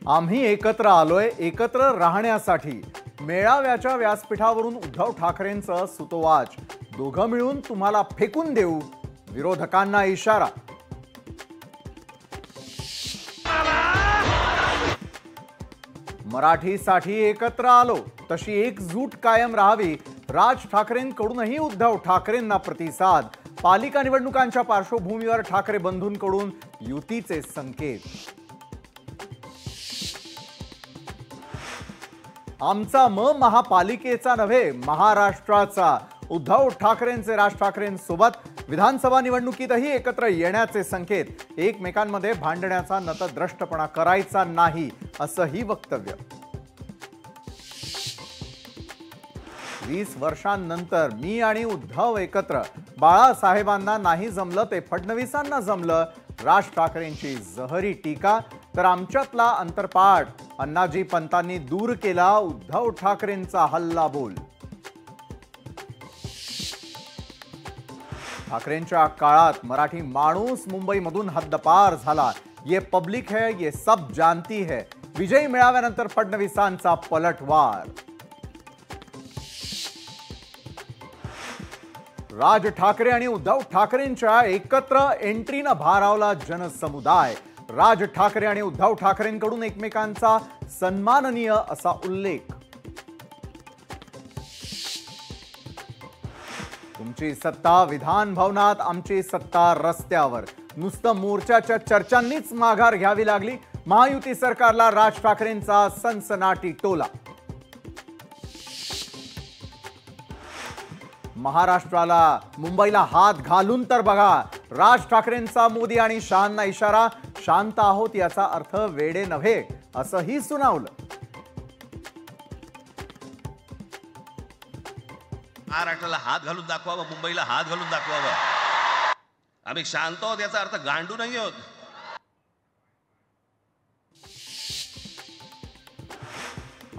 आम्ही एकत्र आलोय एकत्र राहण्यासाठी। मेळाव्याच्या व्यासपीठावरून उद्धव ठाकरेंचं सुतोवाच। दोघं मिळून तुम्हाला फेकून देऊ, विरोधकांना इशारा। मराठीसाठी एकत्र आलो, तशी एकजूट कायम राहावी। राज ठाकरेंकडूनही उद्धव ठाकरेंना प्रतिसाद। पालिका निवडणुकांच्या पार्श्वभूमीवर ठाकरे बंधूंकडून युतीचे संकेत। आमचा महापालिकेचा नव्हे, महाराष्ट्राचा। उद्धव ठाकरेंचे राज ठाकरेंसोबत विधानसभा निवडणुकीतही एकत्र येण्याचे संकेत। एकमेकांमध्ये भांडण्याचा नतद्रष्टपणा करायचा नाही, असंही वक्तव्य। 20 वर्षांनंतर मी आणि उद्धव एकत्र। बाळासाहेबांना नाही जमलं ते फडणवीसांना जमलं, राज ठाकरेंची जहरी टीका। तर आमच्यातला अंतरपाठ अण्णाजी पंतांनी दूर केला, उद्धव ठाकरेंचा हल्लाबोल। ठाकरेंच्या काळात मराठी माणूस मुंबईमधून हद्दपार झाला। ये पब्लिक है, ये सब जानती है। विजयी मेळाव्यानंतर फडणवीसांचा पलटवार। राज ठाकरे आणि उद्धव ठाकरेंच्या एकत्र एंट्रीनं भारावला जनसमुदाय। राज ठाकरे आणि उद्धव ठाकरेंकडून एकमेकांचा सन्माननीय असा उल्लेख। तुमची सत्ता विधान भवनात, आमची सत्ता रस्त्यावर। नुसतं मोर्चाच्या चर्चांनीच माघार घ्यावी लागली। महायुती सरकारला राज ठाकरेंचा सनसनाटी टोला। महाराष्ट्राला मुंबईला हात घालून तर बघा, राज ठाकरेंचा मोदी आणि शहांना इशारा। शांत आहोत याचा अर्थ वेडे नव्हे, असंही सुनावलं। महाराष्ट्राला हात घालून दाखवावं, मुंबईला हात घालून दाखवावं। आम्ही शांत आहोत याचा अर्थ गांडू नाही आहोत।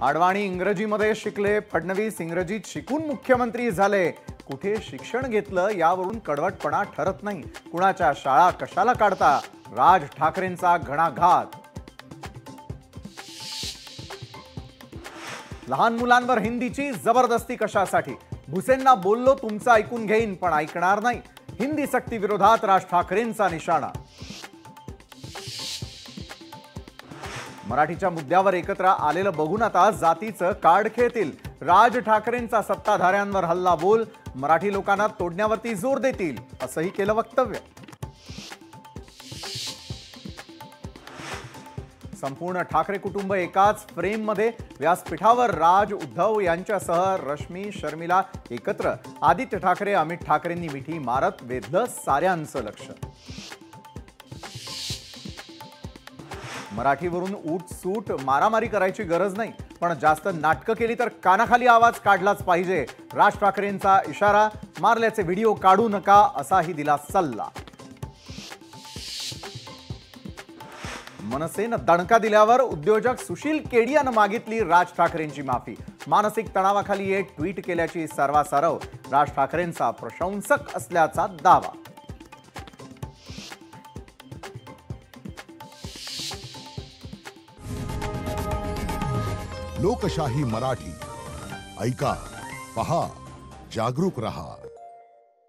अडवाणी इंग्रजीमध्ये शिकले, फडणवीस इंग्रजीत शिकून मुख्यमंत्री झाले। कुठे शिक्षण घेतलं यावरून कडवटपणा ठरत नाही। कुणाच्या शाळा कशाला काढता, राज ठाकरेंचा घणाघात। लहान मुलांवर हिंदीची जबरदस्ती कशासाठी? भुसेंना बोललो तुमचं ऐकून घेईन, पण ऐकणार नाही। हिंदी सक्ती विरोधात राज ठाकरेंचा निशाणा। मराठीच्या मुद्द्यावर एकत्र आलेलं बघून आता जातीचं कार्ड खेळतील। राज ठाकरेंचा सत्ताधाऱ्यांवर हल्ला बोल, मराठी लोकांना तोडण्यावरती जोर देतील, असंही केलं वक्तव्य। संपूर्ण ठाकरे कुटुंब एकाच फ्रेममध्ये। व्यासपीठावर राज उद्धव यांच्यासह रश्मी शर्मिला एकत्र। आदित्य ठाकरे अमित ठाकरेंनी मिठी मारत वेधलं साऱ्यांचं लक्ष। मराठीवरून उठसूट मारामारी करायची गरज नाही, पण जास्त नाटकं केली तर कानाखाली आवाज काढलाच पाहिजे। राज ठाकरेंचा इशारा। मारल्याचे व्हिडिओ काढू नका, असाही दिला सल्ला। मनसेनं दणका दिल्यावर उद्योजक सुशील केडियानं मागितली राज ठाकरेंची माफी। मानसिक तणावाखाली एक ट्विट केल्याची सर्वासारव। राज ठाकरेंचा प्रशंसक असल्याचा दावा। लोकशाही मराठी ऐका, पहा, जागरूक रहा।